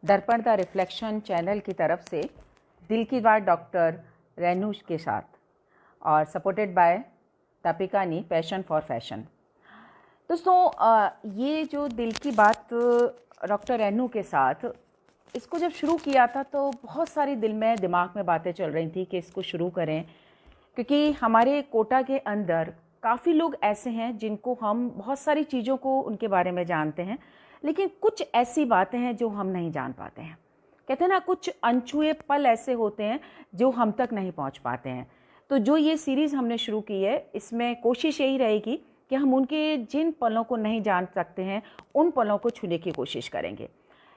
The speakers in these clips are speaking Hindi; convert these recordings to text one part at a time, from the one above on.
दर्पण द रिफ्लेक्शन चैनल की तरफ से दिल की बात डॉक्टर रेनू के साथ और सपोर्टेड बाय दीपिकानी पैशन फॉर फैशन। दोस्तों, ये जो दिल की बात डॉक्टर रेनू के साथ इसको जब शुरू किया था तो बहुत सारी दिमाग में बातें चल रही थी कि इसको शुरू करें, क्योंकि हमारे कोटा के अंदर काफ़ी लोग ऐसे हैं जिनको हम बहुत सारी चीज़ों को उनके बारे में जानते हैं, लेकिन कुछ ऐसी बातें हैं जो हम नहीं जान पाते हैं। कहते हैं ना, कुछ अनछुए पल ऐसे होते हैं जो हम तक नहीं पहुंच पाते हैं। तो जो ये सीरीज़ हमने शुरू की है, इसमें कोशिश यही रहेगी कि हम उनके जिन पलों को नहीं जान सकते हैं उन पलों को छूने की कोशिश करेंगे।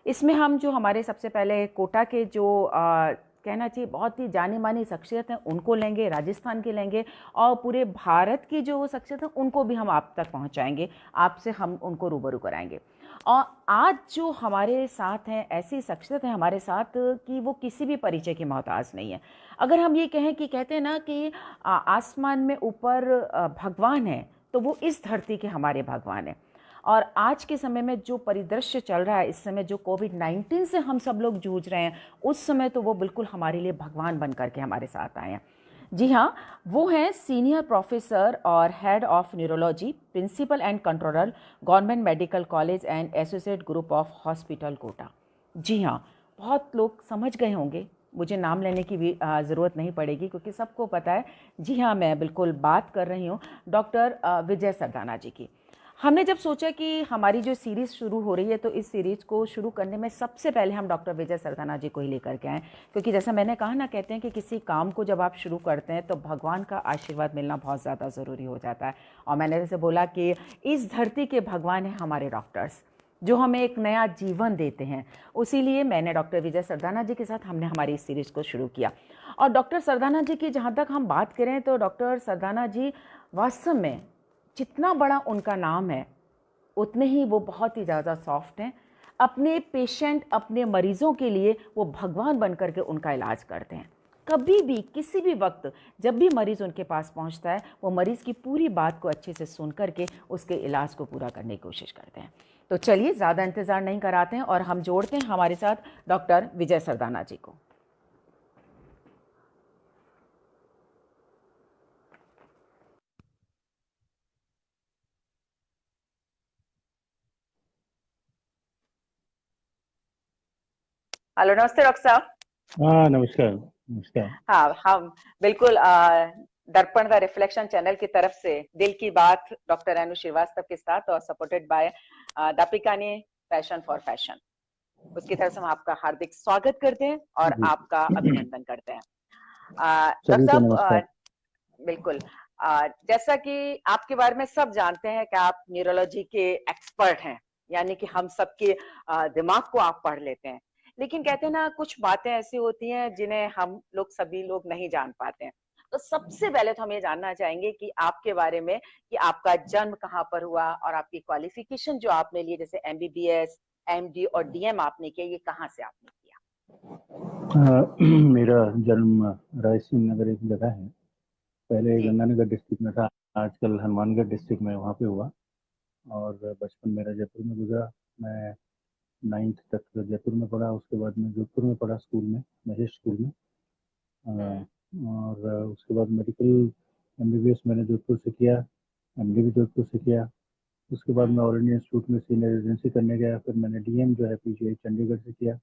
इसमें हम जो हमारे सबसे पहले कोटा के जो कहना चाहिए बहुत ही जानी मानी शख्सियत हैं उनको लेंगे, राजस्थान के लेंगे, और पूरे भारत की जो शख्सियत हैं उनको भी हम आप तक पहुंचाएंगे, आपसे हम उनको रूबरू कराएंगे। और आज जो हमारे साथ हैं, ऐसी शख्सियत है हमारे साथ कि वो किसी भी परिचय की मोहताज नहीं है। अगर हम ये कहें कि कहते हैं ना कि आसमान में ऊपर भगवान है, तो वो इस धरती के हमारे भगवान हैं। और आज के समय में जो परिदृश्य चल रहा है, इस समय जो कोविड-19 से हम सब लोग जूझ रहे हैं, उस समय तो वो बिल्कुल हमारे लिए भगवान बन करके हमारे साथ आए हैं। जी हाँ, वो हैं सीनियर प्रोफेसर और head of neurology, principal and controller, government medical college and associate group of hospital Kota. जी हाँ, बहुत लोग समझ गए होंगे, मुझे नाम लेने की भी ज़रूरत नहीं पड़ेगी क्योंकि सबको पता है। जी हाँ, मैं बिल्कुल बात कर रही हूँ डॉक्टर विजय सरदाना जी की। हमने जब सोचा कि हमारी जो सीरीज़ शुरू हो रही है, तो इस सीरीज़ को शुरू करने में सबसे पहले हम डॉक्टर विजय सरदाना जी को ही लेकर के आए, क्योंकि जैसा मैंने कहा ना, कहते हैं कि किसी काम को जब आप शुरू करते हैं तो भगवान का आशीर्वाद मिलना बहुत ज़्यादा ज़रूरी हो जाता है। और मैंने जैसे बोला कि इस धरती के भगवान हैं हमारे डॉक्टर्स, जो हमें एक नया जीवन देते हैं। उसीलिए मैंने डॉक्टर विजय सरदाना जी के साथ हमने हमारी इस सीरीज़ को शुरू किया। और डॉक्टर सरदाना जी की जहाँ तक हम बात करें तो डॉक्टर सरदाना जी वास्तव में जितना बड़ा उनका नाम है, उतने ही वो बहुत ही ज़्यादा सॉफ्ट हैं। अपने पेशेंट, अपने मरीज़ों के लिए वो भगवान बन करके उनका इलाज करते हैं। कभी भी, किसी भी वक्त जब भी मरीज़ उनके पास पहुंचता है, वो मरीज़ की पूरी बात को अच्छे से सुन करके उसके इलाज को पूरा करने की कोशिश करते हैं। तो चलिए, ज़्यादा इंतज़ार नहीं कराते हैं और हम जोड़ते हैं हमारे साथ डॉक्टर विजय सरदाना जी को। हेलो, नमस्ते डॉक्टर साहब। हाँ, नमस्कार नमस्कार। हाँ, हम बिल्कुल दर्पण द रिफ्लेक्शन चैनल की तरफ से दिल की बात डॉक्टर रेनू श्रीवास्तव के साथ और सपोर्टेड बाय दीपिकानी पैशन फॉर फैशन, उसकी तरफ से हम आपका हार्दिक स्वागत करते हैं और जी आपका अभिनंदन करते हैं। डॉक्टर सभी को साहब, नमस्कार। बिल्कुल, जैसा कि आपके बारे में सब जानते हैं कि आप न्यूरोलॉजी के एक्सपर्ट हैं, यानी कि हम सबके दिमाग को आप पढ़ लेते हैं। लेकिन कहते हैं ना, कुछ बातें ऐसी होती हैं जिन्हें हम लोग, सभी लोग नहीं जान पाते हैं। तो सबसे पहले तो हम ये जानना चाहेंगे कि आपके बारे में, कि आपका जन्म कहाँ पर हुआ और आपकी क्वालिफिकेशन जो आपने लिए, जैसे एमबीबीएस, एमडी और डीएम आपने किया, ये कहाँ से आपने किया? मेरा जन्म रायसीन नगर एक जगह है, पहले जी। गंगानगर डिस्ट्रिक्ट में था, आजकल हनुमानगढ़ डिस्ट्रिक्ट में, वहाँ पे हुआ। और बचपन मेरा जयपुर में गुजरा। मैं 9th तक जयपुर में पढ़ा, उसके बाद मैं जोधपुर में पढ़ा, स्कूल में, महेश स्कूल में। हम्म। और उसके बाद मेडिकल एमबीबीएस मैंने जोधपुर से किया, एमडी भी जोधपुर से किया। उसके बाद मैं हम्म। ऑल इंडिया इंस्टीट्यूट में सीनियर रेजिडेंसी करने गया, फिर मैंने डीएम जो है पीजीआई चंडीगढ़ से किया।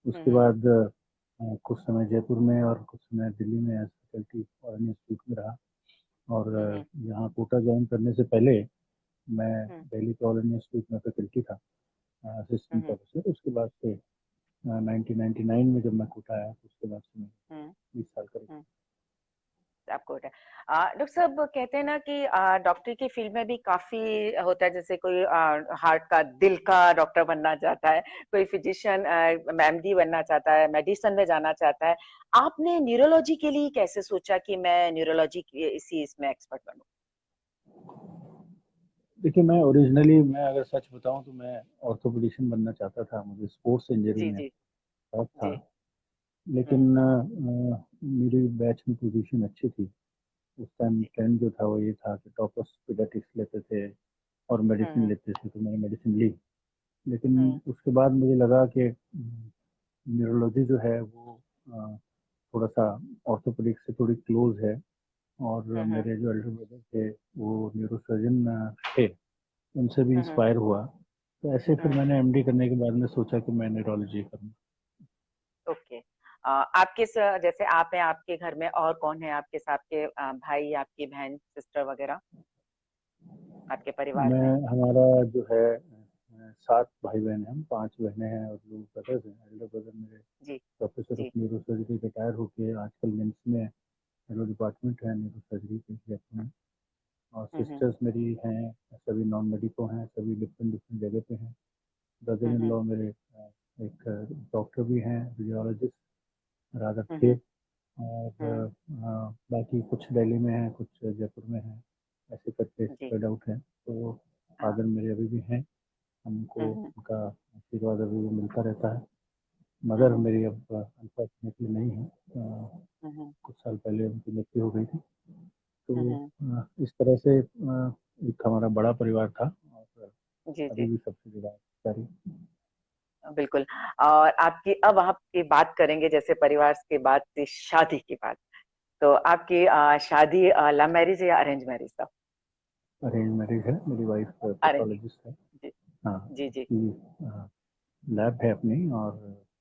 उसके हम्म। बाद कुछ समय जयपुर में और कुछ समय दिल्ली में एज फैकल्टी फॉरेन इंस्टीट्यूट में रहा। और हम्म। यहाँ कोटा ज्वाइन करने से पहले मैं हम्म। दिल्ली के ऑल इंडिया इंस्टीट्यूट में फैकल्टी था, असिस्टेंट हम्म। प्रोफेसर। उसके बाद से 1999 में जब मैं कोटा आया, तो उसके बाद से मैं हम्म। 20 साल करीब। हम्म। आपको होता है डॉक्टर साहब, कहते हैं ना कि डॉक्टर की फील्ड में भी काफी होता है, जैसे कोई हार्ट का, दिल का डॉक्टर बनना चाहता है, कोई फिजिशियन एमडी बनना चाहता है, मेडिसिन में जाना चाहता है। आपने न्यूरोलॉजी के लिए कैसे सोचा कि मैं न्यूरोलॉजी इसी इसमें एक्सपर्ट बनूं? देखिए, मैं ओरिजिनली, मैं अगर सच बताऊं तो मैं ऑर्थोपेडिशियन बनना चाहता था, मुझे स्पोर्ट्स इंजरी जी। में जी। शौक था। जी। लेकिन हम्म। मेरी बैच में पोजीशन अच्छी थी। उस टाइम जी। ट्रेंड जो था वो ये था कि टॉपर्स पीडियाट्रिक्स लेते थे और मेडिसिन हम्म। लेते थे, तो मैंने मेडिसिन ली। लेकिन हम्म। उसके बाद मुझे लगा कि न्यूरोलॉजी जो है वो थोड़ा सा ऑर्थोपेडिक से थोड़ी क्लोज है, और हम्म मेरे जो एल्डर ब्रदर थे वो न्यूरोसर्जन थे, उनसे भी हम्म इंस्पायर हुआ। तो ऐसे फिर हम्म मैंने एमडी करने के बाद में सोचा कि मैं न्यूरोलॉजी करूँ। ओके। आपके जैसे आप हैं, आपके घर में और कौन है आपके साथ के, भाई, आपकी बहन, सिस्टर वगैरह आपके परिवार मैं में? हमारा जो है 7 भाई बहन हैं, हम 5 बहनें हैं और 2 ब्रदर्स हैं। एल्डर ब्रदर मेरे जी प्रोफेसर ऑफ जी। न्यूरोसर्जरी रिटायर होके आजकल निम्स में न्यूरो डिपार्टमेंट है न्यूरोसर्जरी के जयपुर में। और हम्म सिस्टर्स मेरी हैं, सभी नॉन मेडिको हैं, सभी डिफरेंट डिफरेंट जगह पे हैं। ब्रदर इन हम्म लॉ मेरे एक डॉक्टर भी हैं, फिजियोलॉजिस्ट रादर थे। हम्म और हम्म बाकी कुछ दिल्ली में हैं, कुछ जयपुर में हैं, ऐसे करके जी स्प्रेड आउट है। तो हाँ। फादर मेरे अभी भी हैं, हमको हम्म उनका आशीर्वाद अभी भी मिलता रहता है। मदर हम्म मेरी अब अनफॉर्चुनेटली नहीं है, हम्म कुछ साल पहले उनकी मृत्यु हो गई थी। तो हम्म इस तरह से एक हमारा बड़ा परिवार था, और जी अभी जी भी सबसे जुड़ा जारी। बिल्कुल। और आपकी, अब आपकी बात करेंगे जैसे परिवार की बात थी, शादी की बात। तो आपकी शादी लव मैरिज या अरेंज मैरिज था? अरेंज मैरिज है, मेरी वाइफ अरेंज। पैथोलॉजिस्ट है। जी हाँ, जी जी। उसकी लैब है अपनी। और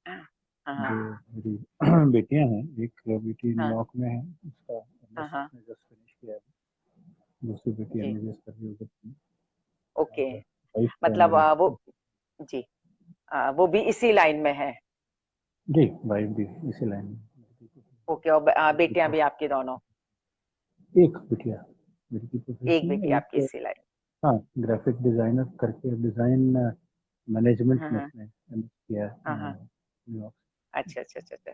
हाँ हाँ जो मेरी बेटियां हैं, एक बेटी हाँ न्यूयॉर्क में है, उसका हाँ एमएस हाँ उसने जस्ट फिनिश किया है। दूसरी बेटी जी एमबीबीएस कर रही है उधर की। ओके। और वाइफ मतलब मेरी, वो, जी, वो भी इसी लाइन में है? जी वाइफ भी इसी लाइन में। ओके। और बेटी बेटियां तो भी आपकी दोनों? एक बिटिया, बेटी की एक प्रोफेशन बेटी है, आपकी एक इसी लाइन? हाँ ग्राफिक डिजाइनर करके डिजाइन मैनेजमेंट हाँ में हाँ उसने एमएस किया है हाँ हाँ। न्यूयॉर्क। अच्छा अच्छा अच्छा अच्छा।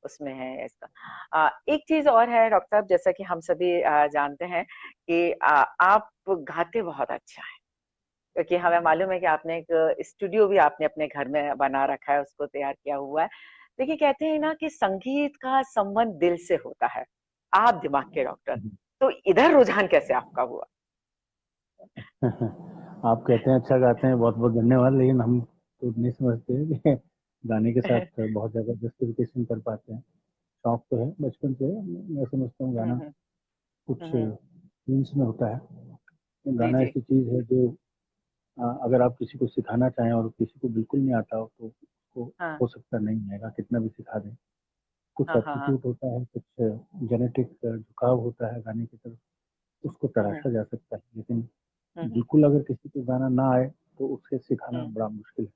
उसमें है इसका। एक चीज और है डॉक्टर साहब, जैसा कि हम सभी जानते हैं कि आप गाते बहुत अच्छा है, क्योंकि हमें मालूम है कि आपने एक स्टूडियो भी आपने अपने घर में बना रखा है, उसको तैयार किया हुआ है। देखिए, कहते हैं ना कि संगीत का संबंध दिल से होता है। आप दिमाग के डॉक्टर, तो इधर रुझान कैसे आपका हुआ? आप कहते हैं अच्छा गाते हैं, बहुत बहुत धन्यवाद, लेकिन हम तो नहीं समझते कि गाने के साथ बहुत ज़्यादा जस्टिफिकेशन कर पाते हैं। शौक तो है बचपन से, मैं समझता हूँ गाना हम्म कुछ हम्म मीन्स में होता है। जी गाना जी ऐसी चीज़ है जो अगर आप किसी को सिखाना चाहें और किसी को बिल्कुल नहीं आता हो तो उसको हाँ हो सकता नहीं आएगा कितना भी सिखा दें। कुछ हाँ हाँ हाँ एप्टीट्यूड होता है, कुछ जेनेटिक झुकाव होता है गाने की तरफ, उसको हम्म तराशा जा सकता है। लेकिन हम्म बिल्कुल अगर किसी को गाना ना आए तो उसे सिखाना हम्म बड़ा मुश्किल है।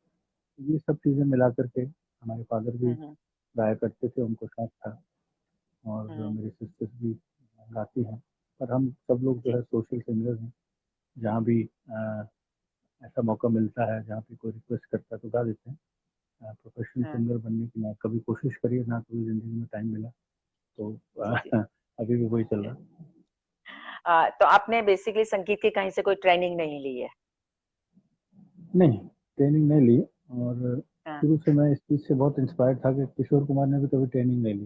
ये सब चीज़ें मिला करके हमारे फादर भी हम्म गाया करते थे, उनको शौक था। और हम्म, मेरी सिस्टर्स भी गाती हैं। पर हम सब लोग जो जी है सोशल सिंगर्स हैं। जहाँ भी ऐसा मौका मिलता है, जहाँ पे कोई रिक्वेस्ट करता है तो गा देते हैं। प्रोफेशनल हाँ सिंगर बनने की ना कभी कोशिश करी है, ना कभी ज़िंदगी में टाइम मिला। तो जी जी। अभी भी वही चल रहा है। तो आपने बेसिकली संगीत की कहीं से कोई ट्रेनिंग नहीं ली है? नहीं, ट्रेनिंग नहीं ली। और हाँ शुरू से मैं इस चीज़ से बहुत इंस्पायर्ड था कि किशोर कुमार ने भी कभी ट्रेनिंग नहीं ली।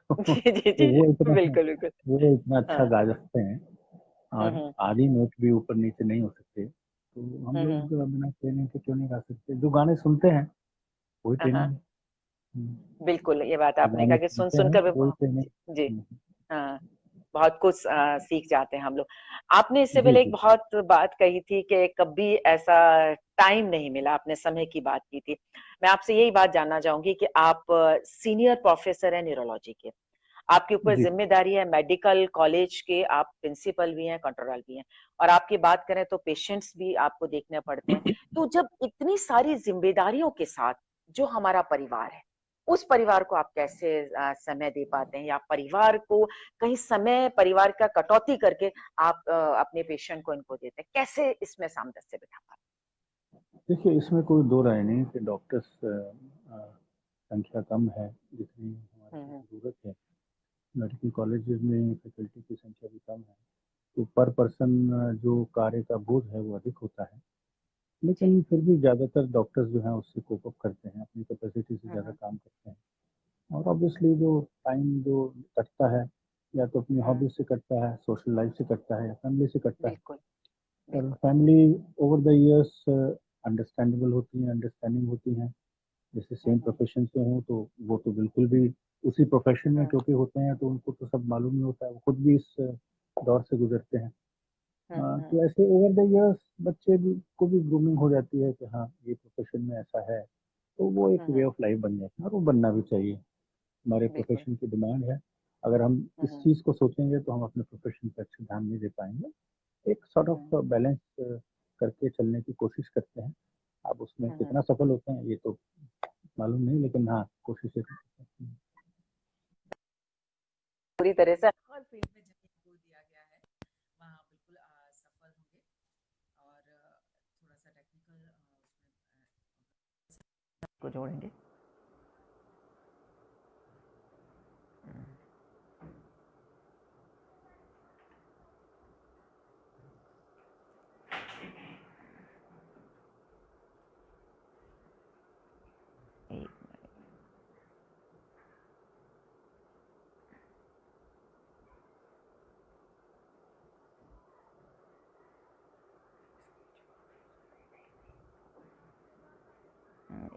तो जी जी जी बिल्कुल बिल्कुल। वो इतना अच्छा हाँ गा सकते हैं, और हम्म आधी नोट भी ऊपर नीचे नहीं हो सकते। तो हम लोग हम्म बिना ट्रेनिंग के क्यों नहीं गा सकते? जो गाने सुनते हैं वही हाँ ट्रेनिंग हाँ, है। बिल्कुल ये बात जो आपने गाने कहा कि सुन सुनते हैं सुनकर भी वही ट्रेनिंग। जी जी, हाँ, बहुत कुछ सीख जाते हैं हम लोग। आपने इससे जी पहले एक जी बहुत बात कही थी कि कभी ऐसा टाइम नहीं मिला, आपने समय की बात की थी। मैं आपसे यही बात जानना चाहूंगी कि आप सीनियर प्रोफेसर हैं न्यूरोलॉजी के, आपके ऊपर जी। जिम्मेदारी है मेडिकल कॉलेज के, आप प्रिंसिपल भी हैं, कंट्रोलर भी हैं, और आपकी बात करें तो पेशेंट्स भी आपको देखने पड़ते हैं। तो जब इतनी सारी जिम्मेदारियों के साथ जो हमारा परिवार है, उस परिवार को आप कैसे समय दे पाते हैं, या परिवार को कहीं समय, परिवार का कटौती करके आप अपने पेशेंट को इनको देते हैं, कैसे इसमें सामंजस्य बिठा पाते देखिए, इसमें कोई दो राय नहीं कि डॉक्टर्स संख्या कम है जितनी हैं? हमारी ज़रूरत है। मेडिकल कॉलेजेस में फैकल्टी की संख्या भी कम है, तो पर पर्सन जो कार्य का बोझ है वो अधिक होता है। जी लेकिन फिर भी ज़्यादातर डॉक्टर्स जो हैं उससे कोप अप करते हैं, अपनी कैपेसिटी से ज़्यादा हम्म काम करते हैं। और ऑब्वियसली जो टाइम जो कटता है, या तो अपनी हम्म हॉबी से कटता है, सोशल लाइफ से कटता है, या फैमिली से कटता है। बिल्कुल पर बिल्कुल family over the years understandable होती है, अंडरस्टैंडिंग होती हैं। जैसे सेम प्रोफेशन से हूँ तो वो तो बिल्कुल भी उसी प्रोफेशन में क्योंकि होते हैं तो उनको तो सब मालूम ही होता है, वो खुद भी इस दौर से गुजरते हैं। तो ऐसे ओवर द इयर्स बच्चे भी को भी ग्रूमिंग हो जाती है कि हाँ ये प्रोफेशन में ऐसा है, तो वो एक वे ऑफ लाइफ बन जाता है और वो बनना भी चाहिए। हमारे बिल्कुल। प्रोफेशन की डिमांड है। अगर हम हम्म, इस हम्म, चीज़ को सोचेंगे तो हम अपने प्रोफेशन पे अच्छे ध्यान नहीं दे पाएंगे। एक सॉर्ट हम्म, ऑफ बैलेंस करके चलने की कोशिश करते हैं। अब उसमें हम्म, कितना सफल होते हैं ये तो मालूम नहीं, लेकिन हाँ कोशिश करते हैं। पूरी तरह से हर फील्ड में जब इनको दिया गया है वहाँ बिल्कुल सफल होंगे। और थोड़ा सा टेक्निकल उसमें को जोड़ेंगे। एक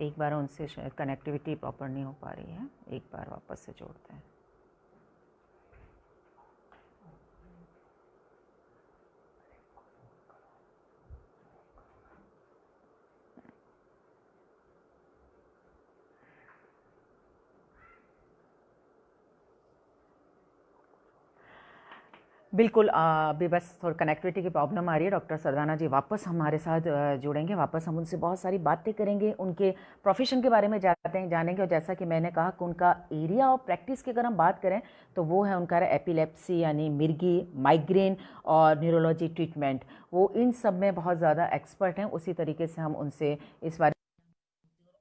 एक बार उनसे शायद कनेक्टिविटी प्रॉपर नहीं हो पा रही है, एक बार वापस से जोड़ते हैं। बिल्कुल अभी बस थोड़ी कनेक्टिविटी की प्रॉब्लम आ रही है। डॉक्टर सरदाना जी वापस हमारे साथ जुड़ेंगे, वापस हम उनसे बहुत सारी बातें करेंगे, उनके प्रोफेशन के बारे में जानेंगे। और जैसा कि मैंने कहा कि उनका एरिया ऑफ प्रैक्टिस की अगर हम बात करें तो वो है उनका एपिलेप्सी यानी मिर्गी, माइग्रेन और न्यूरोलॉजी ट्रीटमेंट। वो इन सब में बहुत ज़्यादा एक्सपर्ट हैं। उसी तरीके से हम उनसे इस बारे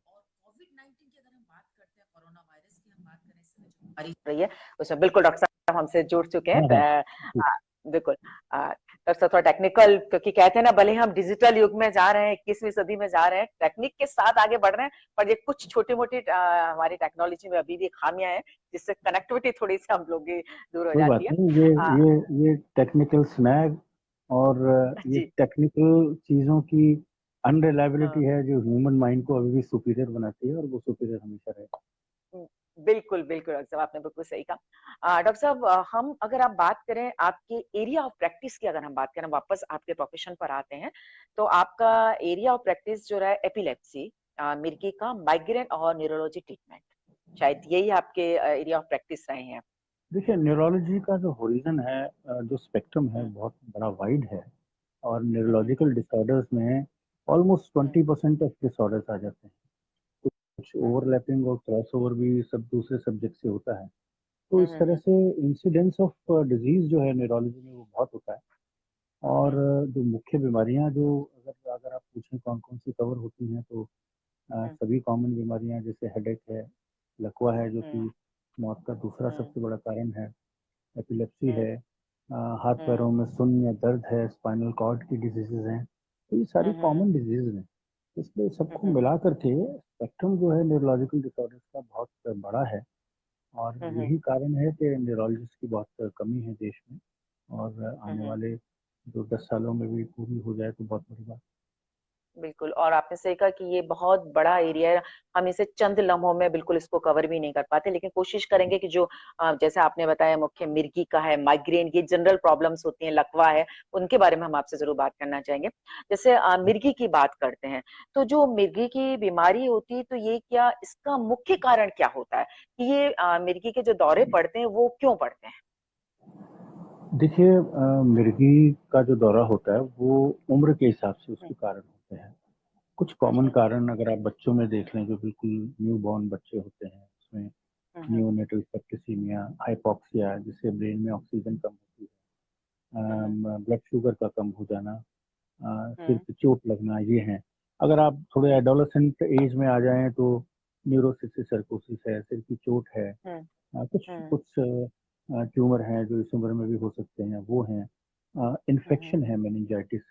और कोविड-19 की अगर हम बात करते हैं, कोरोना वायरस की हम बात करें, इस समय जो बीमारी हो रही है उसमें बिल्कुल डॉक्टर साहब हमसे जुड़ चुके हैं। हाँ हाँ बिल्कुल डॉक्टर साहब थोड़ा टेक्निकल, क्योंकि कहते हैं ना भले हम डिजिटल युग में जा रहे हैं, 21वीं सदी में जा रहे हैं, टेक्निक के साथ आगे बढ़ रहे हैं, पर ये कुछ छोटी मोटी हमारी टेक्नोलॉजी में अभी भी खामियां हैं जिससे कनेक्टिविटी थोड़ी सी हम लोग की दूर हो कोई बात जाती है। नहीं। आ, ये टेक्निकल स्नैग और ये जी टेक्निकल चीज़ों की हाँ अनरिलायबिलिटी है जो ह्यूमन माइंड को अभी भी सुपीरियर बनाती है, और वो सुपीरियर हमेशा रहेगा। बिल्कुल बिल्कुल डॉक्टर साहब, आपने बिल्कुल सही कहा। डॉक्टर साहब हम अगर आप बात करें आपके एरिया ऑफ प्रैक्टिस की, अगर हम बात करें वापस आपके प्रोफेशन पर आते हैं, तो आपका एरिया ऑफ प्रैक्टिस जो रहा है एपिलेप्सी, मिर्गी का, माइग्रेन और न्यूरोलॉजी ट्रीटमेंट, शायद यही आपके एरिया ऑफ प्रैक्टिस रहे हैं। देखिए न्यूरोलॉजी का जो होरिजन है, जो स्पेक्ट्रम है हम्म, बहुत बड़ा वाइड है। और हम्म, न्यूरोलॉजिकल डिसऑर्डर्स में ऑलमोस्ट हम्म, 20% ऑफ डिसऑर्डर्स आ जाते हैं। कुछ हम्म, ओवरलैपिंग और क्रॉस ओवर भी सब दूसरे सब्जेक्ट से होता है। तो हम्म, इस तरह से इंसिडेंस ऑफ डिजीज जो है न्यूरोलॉजी में वो बहुत होता है। और हम्म, जो मुख्य बीमारियां जो अगर अगर आप पूछें कौन कौन सी कवर होती हैं, तो हम्म, सभी कॉमन बीमारियां जैसे हेडेक है, लकवा है जो हम्म, कि मौत का दूसरा हम्म, सबसे बड़ा कारण है, एपिलेप्सी हम्म, है, हाथ हम्म, पैरों में सुन्न या दर्द है, स्पाइनल कॉर्ड की डिजीजेज हैं। तो ये सारी हम्म, कॉमन डिजीज हैं। इसलिए सबको हम्म, मिला करके स्पेक्ट्रम जो है न्यूरोलॉजिकल डिसऑर्डर्स का बहुत बड़ा है। और हम्म, यही कारण है कि न्यूरोलॉजिस्ट की बहुत कमी है देश में। और आने हम्म, वाले जो 10 सालों में भी पूरी हो जाए तो बहुत बड़ी बात। बिल्कुल। और आपने सही कहा कि ये बहुत बड़ा एरिया है, हम इसे चंद लम्हों में बिल्कुल इसको कवर भी नहीं कर पाते, लेकिन कोशिश करेंगे कि जो जैसे आपने बताया मुख्य मिर्गी का है, माइग्रेन, ये जनरल प्रॉब्लम्स होती हैं, लकवा है, उनके बारे में हम आपसे जरूर बात करना चाहेंगे। जैसे मिर्गी की बात करते हैं, तो जो मिर्गी की बीमारी होती है, तो ये क्या इसका मुख्य कारण क्या होता है कि ये मिर्गी के जो दौरे पड़ते हैं वो क्यों पड़ते हैं? देखिए मिर्गी का जो दौरा होता है वो उम्र के हिसाब से हम्म, उसके कारण होते हैं। कुछ कॉमन हम्म, कारण अगर आप बच्चों में देख लें, जो बिल्कुल न्यू बॉर्न बच्चे होते हैं, उसमें हम्म, नियोनेटल सेप्टिसीमिया, हाइपोक्सिया जिससे ब्रेन में ऑक्सीजन कम होती हम्म, है, ब्लड शुगर का कम हो जाना, सिर हम्म, पे चोट लगना, ये है। अगर आप थोड़े हम्म, एडोलेसेंट एज में आ जाएं तो न्यूरोसिस सर्कोसिस है, सिर की चोट है, हम्म, कुछ हम्म, कुछ ट्यूमर हैं जो इस उम्र में भी हो सकते हैं, वो हैं। हम्म, इन्फेक्शन है, मेनिंजाइटिस।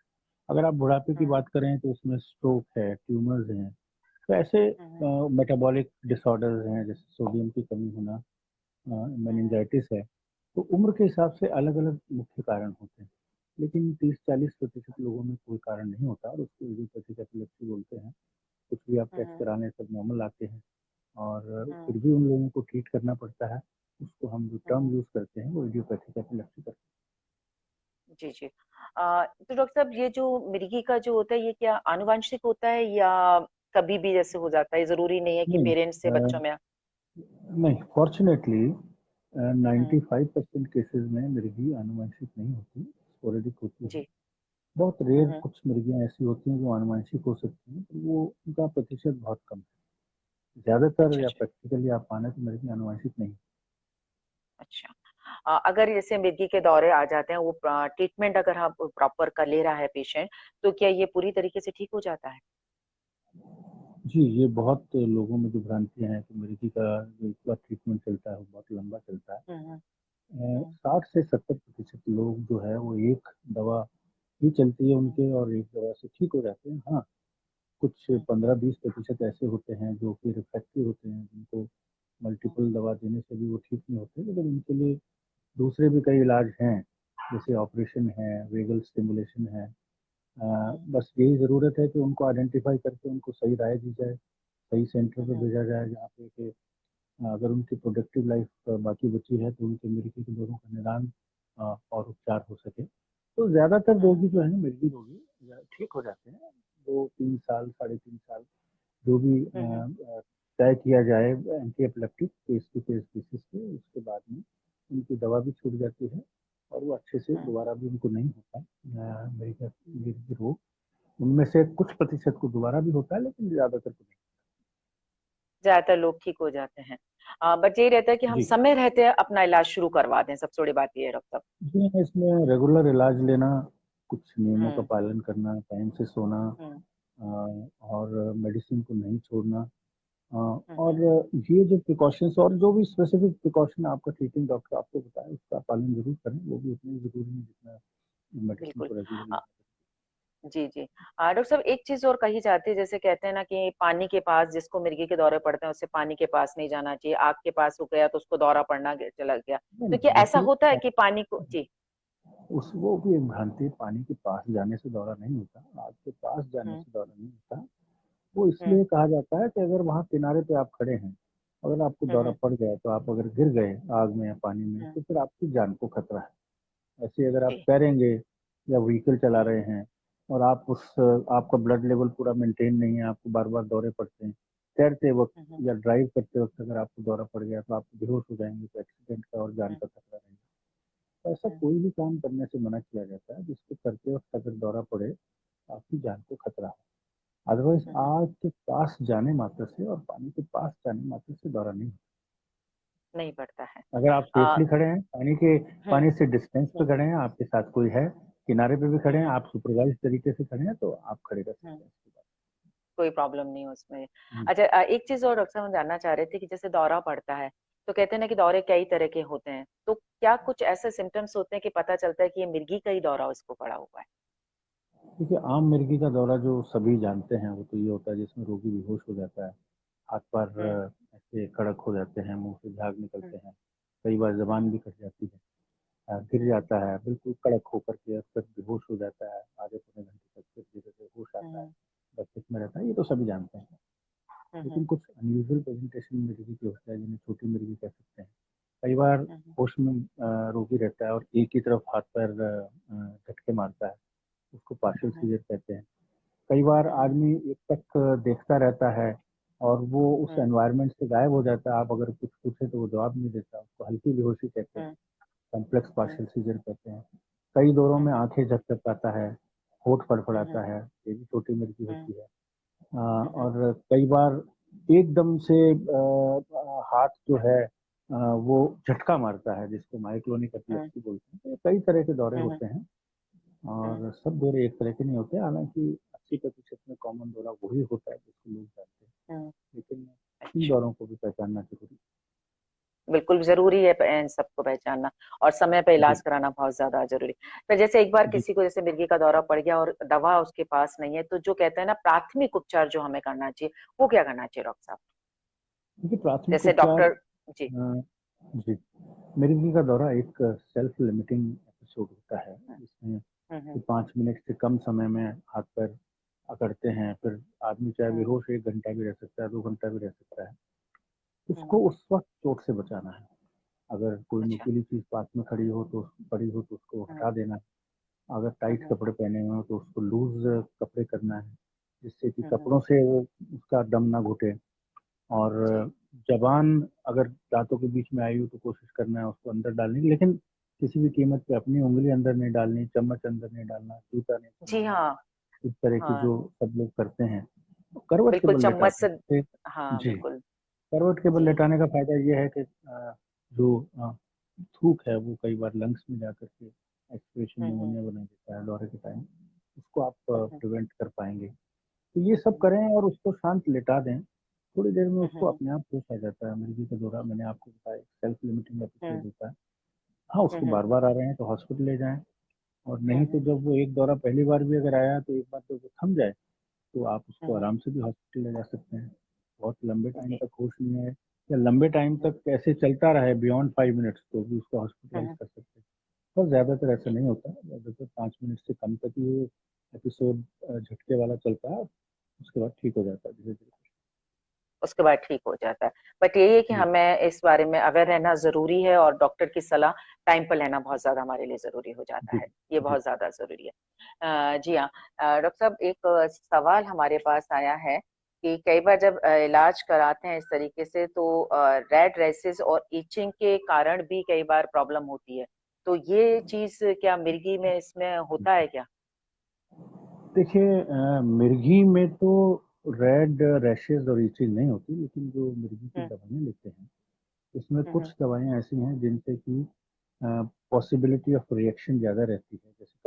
अगर आप बुढ़ापे की हम्म, बात करें तो उसमें स्ट्रोक है, ट्यूमर्स हैं। तो ऐसे हम्म, मेटाबॉलिक डिसऑर्डर्स हैं जैसे सोडियम की कमी होना, हम्म, मेनिंजाइटिस है। तो उम्र के हिसाब से अलग अलग मुख्य कारण होते हैं। लेकिन 30-40% लोगों में कोई कारण नहीं होता और उसको इडियोपैथिक एपिलेप्सी बोलते हैं। कुछ भी आप टेस्ट कराने सब नॉर्मल आते हैं, और फिर भी उन लोगों को ट्रीट करना पड़ता है। उसको हम जो टर्म यूज़ करते हैं वो इडियोपैथिक एपिलेप्सी करते जी, जी। तो डॉक्टर साहब ये जो मिर्गी का जो होता है ये क्या आनुवंशिक होता है या कभी भी जैसे हो जाता है? ज़रूरी नहीं है हैं। कि नहीं पेरेंट्स से बच्चों में नहीं, फॉर्च्यूनेटली हुँ, 95% केसेज़ में मिर्गी आनुवंशिक नहीं होती, स्पोरेडिक होती है। जी। बहुत हुँ, रेयर हुँ। कुछ मुर्गियाँ ऐसी होती हैं जो आनुवंशिक हो सकती हैं, तो वो उनका प्रतिशत बहुत कम है। ज़्यादातर अच्छा, या अच्छा, प्रैक्टिकली आप माने तो मुर्गी आनुवंशिक नहीं। अच्छा। अगर जैसे मिर्गी के दौरे आ जाते हैं वो ट्रीटमेंट अगर हम प्रॉपर का ले रहा है पेशेंट, तो क्या ये पूरी तरीके से ठीक हो जाता है? जी, ये बहुत लोगों में जो भ्रांतियाँ हैं कि मुर्गी का जो इस बार ट्रीटमेंट चलता है वो बहुत लंबा चलता है। हुँ, हुँ, हुँ, 60 से 70% लोग जो है वो एक दवा ही चलती है हुँ, उनके और एक दवा से ठीक हो जाते हैं। हाँ, कुछ हुँ, 15-20% ऐसे होते हैं जो कि रिफ्रैक्टिव होते हैं, जिनको हुँ, मल्टीपल दवा देने से भी वो ठीक नहीं होते, लेकिन उनके लिए दूसरे भी कई इलाज हैं, जैसे ऑपरेशन है, वेगल स्टिमुलेशन है। हुँ, बस यही ज़रूरत है कि उनको आइडेंटिफ़ाई करके उनको सही राय दी जाए, सही सेंटर हुँ, पे हुँ, भेजा जाए जहाँ पे कि अगर उनकी प्रोडक्टिव लाइफ बाकी बची है तो उनके मिर्गी के दौरों का निदान और उपचार हो सके। तो ज़्यादातर हुँ, रोगी जो है मिर्गी रोगी ठीक हो जाते हैं, 2-3 साल, साढ़े 3 साल जो भी हुँ, हुँ, तय किया जाए anti epileptic case to case basis पे, उसके बाद में उनकी दवा भी छूट जाती है और वो अच्छे से हुँ। दोबारा भी उनको नहीं होता मिर्गी रोग। उनमें से कुछ प्रतिशत को दोबारा भी होता है, लेकिन ज़्यादातर को नहीं। ज़्यादातर लोग ठीक हो जाते हैं। बट यही रहता है कि हम जी। समय रहते अपना इलाज शुरू करवा दें, सबसे बड़ी बात ये है डॉक्टर साहब। जी हाँ, इसमें रेगुलर इलाज लेना, कुछ नियमों का हुँ, पालन करना, टाइम से सोना, हुँ, और मेडिसिन को नहीं छोड़ना, हुँ, और हुँ। ये जो प्रिकॉशंस और जो भी स्पेसिफिक प्रिकॉशन आपका ट्रीटिंग डॉक्टर आपको बताए उसका पालन ज़रूर करें, वो भी उतनी ज़रूरी है जितना मेडिसिन बिल्कुल। को रेगुलर अ, लेना। जी, जी। डॉक्टर साहब एक चीज़ और कही जाती है जैसे कहते हैं ना कि पानी के पास जिसको मिर्गी के दौरे पड़ते हैं उसे पानी के पास नहीं जाना चाहिए, आग के पास वो गया तो उसको दौरा पड़ना ग चला गया। नहीं, तो नहीं, क्या ऐसा देखिए होता है कि पानी को जी। उस वो भी एक भ्रांति है, पानी के पास जाने से दौरा नहीं होता, आग के पास जाने हुँ, से दौरा नहीं होता। वो हुँ, इसलिए कहा जाता है कि अगर वहाँ किनारे पे आप खड़े हैं, अगर आपको हुँ, दौरा हुँ, पड़ गया तो आप अगर गिर गए आग में या पानी में हुँ, तो फिर आपकी जान को खतरा है। ऐसे अगर आप जी। तैरेंगे या व्हीकल चला हुँ, रहे हैं और आप उस आपका ब्लड लेवल पूरा मेंटेन नहीं है, आपको बार-बार दौरे पड़ते हैं। तैरते वक़्त हुँ, हुँ, या ड्राइव करते वक़्त अगर आपको दौरा पड़ गया तो आप बेहोश हो जाएँगे, तो एक्सीडेंट का और जान हुँ, का खतरा रहेगा। तो ऐसा हुँ, कोई भी काम करने से मना किया जाता है जिसको करते वक़्त अगर दौरा पड़े, तो आपकी जान को खतरा हो। अदरवाइज़ हुँ, हुँ। आग के पास जाने मात्र से और पानी के पास जाने मात्र से दौरा नहीं होता। नहीं पड़ता है। अगर आप अ, सेफली खड़े हैं, हुँ, पानी से डिस्टेंस पे हुँ, खड़े हैं, आपके साथ कोई है, किनारे पे भी हुँ, खड़े हैं, हुँ, आप सुपरवाइज़ तरीके से खड़े हैं, तो आप खड़े रह हुँ। सकते हैं इसके बाद। कोई प्रॉब्लम नहीं है उसमें। जी। अच्छा एक चीज़ और डॉक्टर साहब हम जानना चाह रहे थे कि जैसे दौरा पड़ता है, तो कहते हैं ना कि दौरे कई तरह के होते हैं, तो क्या कुछ ऐसे सिम्पटम्स होते हैं कि पता चलता है कि ये मिर्गी का ही दौरा उसको पड़ा हुआ है? देखिए, आम मिर्गी का दौरा जो सभी जानते हैं, वो तो ये होता है जिसमें रोगी बेहोश हो जाता है, हाथ-पैर हुँ, ऐसे कड़क हो जाते हैं, मुँह से झाग हुँ, निकलते हैं, कई बार ज़बान हुँ, भी कट जाती है, गिर हुँ, जाता है, बिल्कुल कड़क होकर के अक्सर बेहोश हो जाता है, आधे पौने घंटे तक फिर धीरे-धीरे होश आता है, हुँ, बस इसमें रहता है, ये तो सभी जानते हैं। हुँ, लेकिन हुँ, कुछ अनयूजुअल प्रेजेंटेशन मिर्गी के होता है, जिन्हें छोटी मिर्गी कह सकते हैं। कई बार हुँ, हुँ, होश में रोगी रहता है और एक ही तरफ हाथ-पैर झटके मारता है, उसको पार्शियल हुँ, सीज़र कहते हैं। कई बार हुँ, हुँ, आदमी एक टक देखता रहता है और वो उस हुँ, एनवायरनमेंट से गायब हो जाता है, आप अगर कुछ पूछे तो वो जवाब नहीं देता, उसको हल्की बेहोशी कहते हैं, हुँ, कॉम्प्लेक्स हुँ, पार्शियल सीज़र कहते हैं। कई दौरों हुँ, में हुँ, आँखें झपझपाता है, होंठ हुँ, फड़फड़ाता हुँ, है, ये भी छोटी मिर्गी हुँ, होती है। हुँ, हुँ, और कई बार एकदम से हाथ जो है वो झटका मारता है जिसको मायोक्लोनिक हुँ, एपिलेप्सी बोलते हैं। तो ये कई तरह के दौरे हुँ, होते हैं हुँ, और सब दौरे एक तरह के नहीं होते, हालाँकि 80% में कॉमन दौरा वही होता है जिसको लोग जानते हैं। हुँ, लेकिन इन अच्छा। दौरों को भी पहचानना ज़रूरी है। बिल्कुल ज़रूरी है इन सबको पहचानना और समय पे जी, इलाज कराना बहुत ज़्यादा ज़रूरी है। तो जैसे एक बार जी। किसी को जैसे मिर्गी का दौरा पड़ गया और दवा उसके पास नहीं है, तो जो कहते हैं ना प्राथमिक उपचार जो हमें करना चाहिए, वो क्या करना चाहिए डॉक्टर साहब? देखिए प्राथमिक जैसे उपचार डॉक्टर जी। जी, मिर्गी का दौरा एक सेल्फ लिमिटिंग एपिसोड होता है, हुँ, जिसमें हुँ, कि हुँ, 5 मिनट से कम समय में हाथ-पैर अकड़ते हैं, फिर आदमी चाहे हुँ, बेहोश 1 घंटा भी रह सकता है, 2 घंटा भी रह सकता है। हुँ, उसको उस वक़्त चोट से बचाना है। अगर कोई अच्छा। नुकीली चीज़ पास में पड़ी हो तो उसको हुँ, हटा देना है। अगर हुँ, टाइट हुँ, कपड़े पहने हुए हो तो उसको लूज़ कपड़े करना है, जिससे कि हुँ, हुँ, कपड़ों से वो उसका दम ना घुटे। और जी, ज़बान अगर दाँतों के बीच में आई हो तो कोशिश करना है उसको अंदर डालने की, लेकिन किसी भी कीमत पे अपनी उँगली अंदर नहीं डालनी, चम्मच अंदर नहीं डालना, जूता नहीं जी चबाना, हाँ, इस तरह की हाँ, जो सब लोग करते हैं। तो करवट के बिल्कुल बल चम्मच लेटाते से हैं। हाँ, जी, बिल्कुल, करवट के बल जी, लेटाने का फ़ायदा ये है कि जो थूक है वो कई बार लंग्स में जाकर के एस्पिरेशन हुँ, हुँ, निमोनिया बना देता है दौरे के टाइम, उसको आप हुँ, हुँ, प्रिवेंट कर पाएँगे। तो ये सब हुँ, करें और उसको शांत लिटा दें, थोड़ी देर में हुँ, उसको हुँ, अपने आप होश आ जाता है। मिर्गी का दौरा मैंने आपको बताया, सेल्फ लिमिटिंग एपिसोड हुँ, होता है। हाँ, हुँ, उसको हुँ, बार-बार आ रहे हैं तो हॉस्पिटल ले जाएँ, और हुँ, नहीं तो हुँ, जब वो एक दौरा पहली बार भी अगर आया तो एक बार जब वो थम जाए, तो आप हुँ, उसको हुँ, आराम से भी हॉस्पिटल ले जा सकते हैं। बहुत लंबे टाइम जी, तक होश नहीं आए या लंबे टाइम हुँ, तक ऐसे चलता रहे बियॉन्ड 5 मिनट्स तो भी उसको हुँ, हॉस्पिटलाइज़ हुँ, कर सकते हैं। पर ज़्यादातर ऐसा जी। नहीं होता, ज़्यादातर 5 मिनट से कम तक ही वो एपिसोड झटके वाला चलता है, उसके बाद ठीक हो जाता है धीरे-धीरे। उसके बाद ठीक हो जाता है। बट यही है कि जी, हमें इस बारे में अवेयर रहना ज़रूरी है और डॉक्टर की सलाह टाइम पर लेना बहुत ज़्यादा हमारे लिए ज़रूरी हो जाता जी, है। ये जी। बहुत ज़्यादा ज़रूरी है। जी हाँ। डॉक्टर साहब एक सवाल हमारे पास आया है कि कई बार जब इलाज कराते हैं इस तरीके से तो रेड रेसेस और इचिंग के कारण भी कई बार प्रॉब्लम होती है। तो ये चीज़ क्या मिर्गी में इसमें होता है क्या? देखिए मिर्गी में तो रेड रैशेज़ और इचिंग नहीं होती, लेकिन जो मिर्गी की हुँ, दवाइयाँ लेते हैं, इसमें हुँ, कुछ हुँ, दवाइयाँ ऐसी हैं जिनसे कि पॉसिबिलिटी ऑफ रिएक्शन ज़्यादा रहती है, जैसे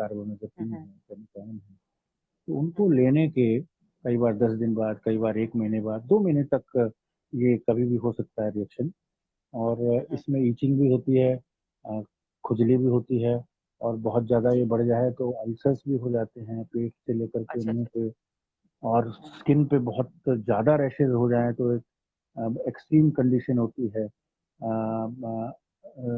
हुँ, कार्बामेज़ेपिन हुँ, है, फेमिटॉन है। तो हुँ, उनको हुँ, लेने के कई बार 10 दिन बाद, कई बार 1 महीने बाद, 2 महीने तक ये कभी भी हो सकता है रिएक्शन। और हुँ, हुँ, इसमें इचिंग भी होती है, खुजली भी होती है, और बहुत ज़्यादा ये जी। बढ़ जाए तो अल्सर्स भी हो जाते हैं, पेट से लेकर के अच्छा, मुँह अच्छा, अच्छा। पे। और हुँ, हुँ, स्किन पे बहुत ज़्यादा रैशेज़ हो जाएँ तो एक एक्सट्रीम कंडीशन होती है,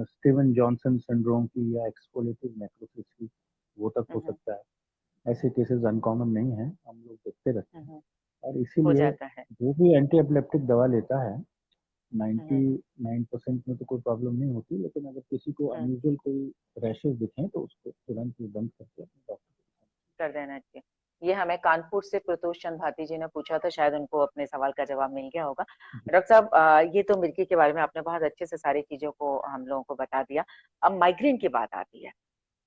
स्टीवन जॉनसन सिंड्रोम की या एक्सफोलिएटिव नेक्रोसिस की, वो तक हुँ, हो हुँ, सकता है। ऐसे केसेज़ अनकॉमन नहीं हैं, हम लोग देखते रहते हुँ, हैं। हुँ, और हो इसीलिए जाता है। जो भी एंटी एपिलेप्टिक दवा लेता है, हुँ, हुँ, 99% में तो कोई प्रॉब्लम नहीं होती, लेकिन अगर किसी को हुँ, अनयूजुअल कोई रैशेज़ दिखें तो उसको तुरंत ही बंद करके अपने डॉक्टर को दिखाना। कर देना चाहिए। ये हमें कानपुर से प्रतोष चंद भाती जी ने पूछा था, शायद उनको अपने सवाल का जवाब मिल गया होगा। जी, डॉक्टर साहब ये तो मिर्गी के बारे में आपने बहुत अच्छे से सारी चीज़ों को हम लोगों को बता दिया। अब माइग्रेन की बात आती है।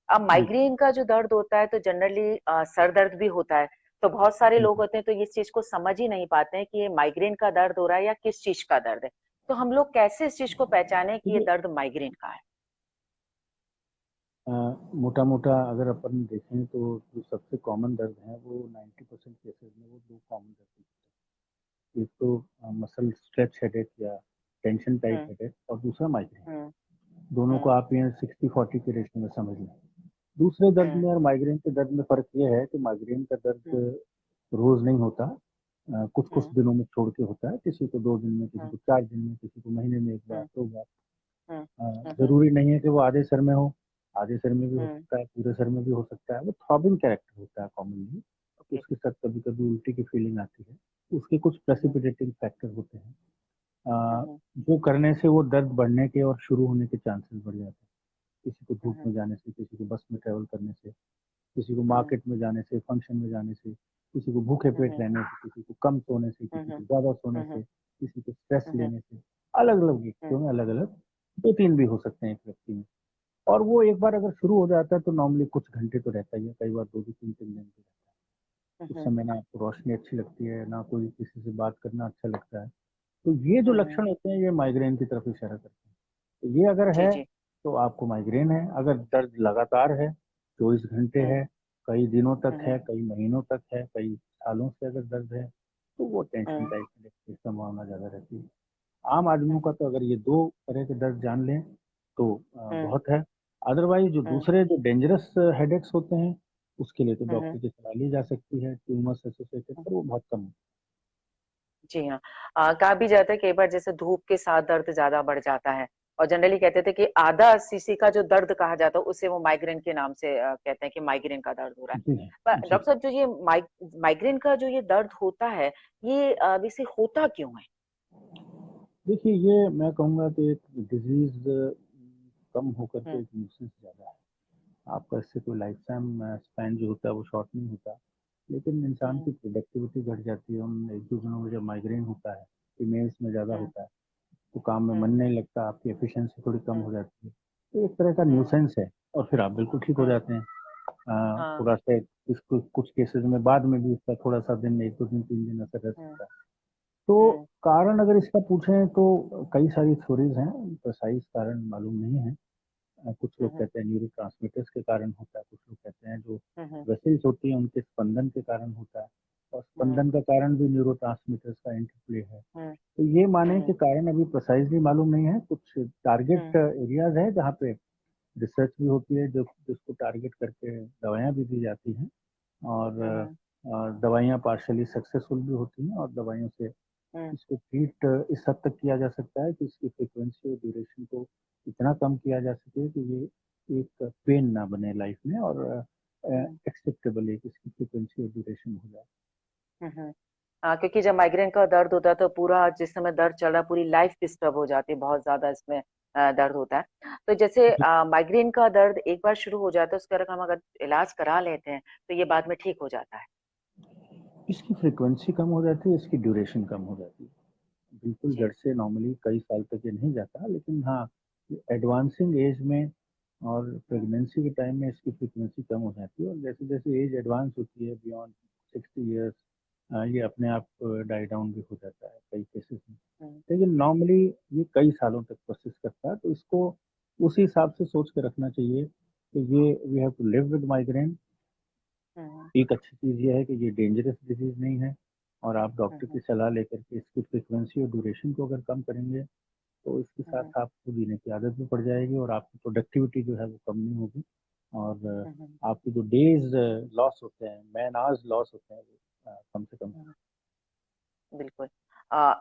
अब जी, माइग्रेन का जो दर्द होता है तो जनरली सर दर्द भी होता है। तो बहुत सारे लोग बिल्कुल। होते हैं तो इस चीज़ को समझ ही नहीं पाते हैं कि ये माइग्रेन का दर्द हो रहा है या किस चीज़ का दर्द है। तो हम लोग कैसे इस चीज़ को पहचानें कि ये देखिए दर्द माइग्रेन का है? अ, मोटा-मोटा अगर अपन देखें तो जो सबसे कॉमन दर्द है वो 90% केसेज़ में वो 2 कॉमन दर्द होते हैं। एक तो मसल स्ट्रेच हेडेक या टेंशन टाइप हुँ, हेडेक, और दूसरा माइग्रेन। हुँ, दोनों को हुँ, आप ये 60-40 के रेशियो में समझ लें। दूसरे दर्द हुँ, में और माइग्रेन के दर्द में फ़र्क ये है कि माइग्रेन का हुँ, दर्द रोज़ नहीं होता, कुछ-कुछ हुँ, दिनों में छोड़ के होता है, किसी को 2 दिन में, किसी हुँ, को 4 दिन में, किसी को महीने में 1 बार, हुँ, 2 बार। हुँ, हुँ, हुँ, ज़रूरी नहीं है कि वो आधे सर में हो, आधे सर में भी हो हुँ, सकता है, पूरे सर में भी हो सकता है। वो थ्रॉबिंग कैरेक्टर होता है कॉमनली, ओके। उसके साथ कभी-कभी उल्टी की फीलिंग आती है। उसके कुछ हुँ, हुँ, प्रेसिपिटेटिंग फैक्टर होते हैं, हुँ, अ, हुँ, जो करने से वो दर्द बढ़ने के और शुरू होने के चांसेस बढ़ जाते हैं। किसी को हुँ, धूप हुँ, में जाने से, किसी को बस में ट्रैवल करने से, किसी को हुँ, मार्केट में जाने से, फंक्शन में जाने से, किसी को भूखे हुँ, पेट हुँ, रहने से, किसी को कम सोने से, हुँ, किसी हुँ, को ज़्यादा सोने हुँ, से, किसी को स्ट्रेस हुँ, हुँ, लेने से, अलग-अलग व्यक्तियों हुँ, में अलग-अलग 2-3 भी हो सकते हैं एक व्यक्ति में। और वो एक बार अगर शुरू हो जाता है तो नॉर्मली कुछ घंटे तो रहता ही है, कई बार 2-2 3-3 दिन भी रहता हुँ, है। उस हुँ, समय ना आपको रोशनी अच्छी लगती है, ना कोई किसी से बात करना अच्छा लगता है। तो ये जो हुँ, हुँ, लक्षण होते हैं ये माइग्रेन की तरफ इशारा करते हैं। तो ये अगर जी, है जी। तो आपको माइग्रेन है, अगर दर्द लगातार है, 24 घंटे हुँ, है, कई दिनों हुँ, तक हुँ, है, कई महीनों तक है, कई सालों से अगर दर्द है, तो वो टेंशन हुँ, टाइप की संभावना ज़्यादा रहती है। आम आदमियों का हुँ, तो अगर ये 2 तरह के दर्द जान लें तो हुँ, बहुत है। अदरवाइज़ जो हुँ, दूसरे जो डेंजरस हेडेक्स होते हैं, उसके लिए तो हुँ, हुँ, डॉक्टर की सलाह ली जा सकती है, ट्यूमर से एसोसिएटेड, हुँ, पर वो बहुत कम है। जी हाँ। कहा भी जाता है कई बार जैसे धूप के साथ दर्द ज़्यादा बढ़ जाता है, और जनरली कहते थे कि आधा सीसी का जो दर्द कहा जाता है उसे वो माइग्रेन के नाम से कहते हैं कि माइग्रेन का दर्द हो रहा है। जी पर जी। डॉक्टर साहब, जो ये माइग्रेन का जो ये दर्द होता है, ये वैसे होता क्यों है? देखिए, ये मैं कहूँगा कि एक डिजीज कम होकर के हम्म। एक न्यूसेंस ज़्यादा है। आपका इससे कोई लाइफ टाइम स्पैन जो होता है वो शॉर्ट नहीं होता, लेकिन इंसान की हम्म। प्रोडक्टिविटी घट जाती है। उन एक दो दिनों में जब माइग्रेन होता है, फीमेल्स में ज़्यादा हम्म। होता है, तो काम में मन हम्म। नहीं लगता, आपकी एफिशिएंसी थोड़ी कम हम्म। हो जाती है। तो एक तरह का हम्म। न्यूसेंस है, और फिर आप बिल्कुल ठीक हो हम्म। जाते हैं। हाँ। थोड़ा सा इसको कुछ केसेस में बाद में भी उसका थोड़ा सा दिन, एक दो दिन, 3 दिन असर रह हम्म। सकता है। तो हम्म। कारण अगर इसका पूछें तो कई सारी थ्योरीज हैं, प्रिसाइज कारण मालूम नहीं है। कुछ लोग हम्म। कहते हैं न्यूरो ट्रांसमीटर्स के कारण होता है, कुछ लोग कहते हैं जो हम्म। वेसल्स होती हैं उनके स्पंदन के कारण होता है, और हम्म। स्पंदन का कारण भी न्यूरो ट्रांसमीटर्स का इंटरप्ले है। हम्म। तो ये माने कि हम्म। कारण अभी प्रिसाइजली मालूम नहीं है। कुछ टारगेट हम्म। एरियाज है जहाँ पे रिसर्च भी होती है, जो जिसको टारगेट करके दवाइयाँ भी दी जाती हैं, और हम्म। दवाइयाँ पार्शली सक्सेसफुल भी होती हैं, और दवाइयों से हम्म। इसको ट्रीट इस हद तक किया जा सकता है कि इसकी फ्रीक्वेंसी और ड्यूरेशन को इतना कम किया जा सके कि ये एक पेन ना बने लाइफ में, और हम्म। एक्सेप्टेबल एक इसकी फ्रीक्वेंसी और ड्यूरेशन हो जाए। हम्म। हाँ, क्योंकि जब माइग्रेन का दर्द होता है तो पूरा जिस समय दर्द चल रहा है पूरी लाइफ डिस्टर्ब हो जाती है, बहुत ज्यादा इसमें दर्द होता है। तो जैसे माइग्रेन का दर्द एक बार शुरू हो जाता है, उसका अगर हम अगर इलाज करा लेते हैं तो ये बाद में ठीक हो जाता है? इसकी फ्रीक्वेंसी कम हो जाती है, इसकी ड्यूरेशन कम हो जाती है। बिल्कुल जी। जड़ से नॉर्मली कई साल तक ये नहीं जाता, लेकिन हाँ, एडवांसिंग एज में और हम्म। प्रेगनेंसी के टाइम में इसकी फ्रीक्वेंसी कम हो जाती है, और जैसे जैसे एज एडवांस होती है बियॉन्ड 60 ईयर्स, ये अपने आप डाई डाउन भी हो जाता है कई केसेस में। हम्म। लेकिन नॉर्मली ये कई सालों तक परसिस्ट करता है, तो इसको उसी हिसाब से सोच के रखना चाहिए कि ये we have to live with migraine. Hmm. एक अच्छी चीज़ ये है कि ये डेंजरस डिजीज नहीं है, और आप डॉक्टर की हम्म। सलाह लेकर के इसकी फ्रीक्वेंसी और ड्यूरेशन को अगर कम करेंगे, तो इसके हम्म। साथ आपको जीने की आदत भी पड़ जाएगी, और आपकी प्रोडक्टिविटी जो है वो कम नहीं होगी, और हम्म। आपके जो डेज लॉस होते हैं, मैन आवर्स लॉस होते हैं, वो कम से कम। हम्म। बिल्कुल।